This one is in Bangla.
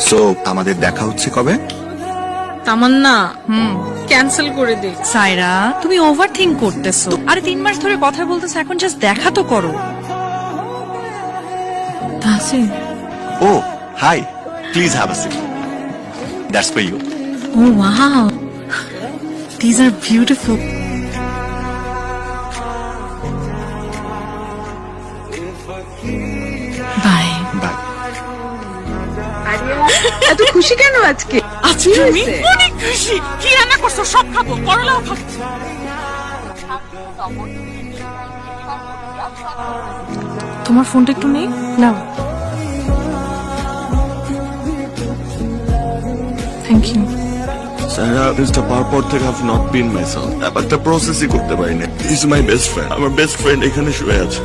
সো আমাদের দেখা হচ্ছে কবে? তামান্না ক্যান্সেল করে দে। সাইরা, তুমি ওভার থিঙ্ক করতেছো। আরে 3 মাস ধরে কথা বলতেছো, এখন জাস্ট দেখা তো করো। Tahsin, oh hi, please have a seat. That's for you. Oh wow, this are beautiful. Bye. Bye. এত খুশি কেন আজকে? আজকে আমি অনেক খুশি। কি রান্না করছো? সব খাবো, করলাও খাবো। তোমার ফোনটা একটু নেই নাও। Thank you. সারা মিস্টার পারপর থেকে have not been myself। ব্যাপারটা প্রসেসই করতে পারিনি। Is my best friend. আমার বেস্ট ফ্রেন্ড এখানে শুয়ে আছে।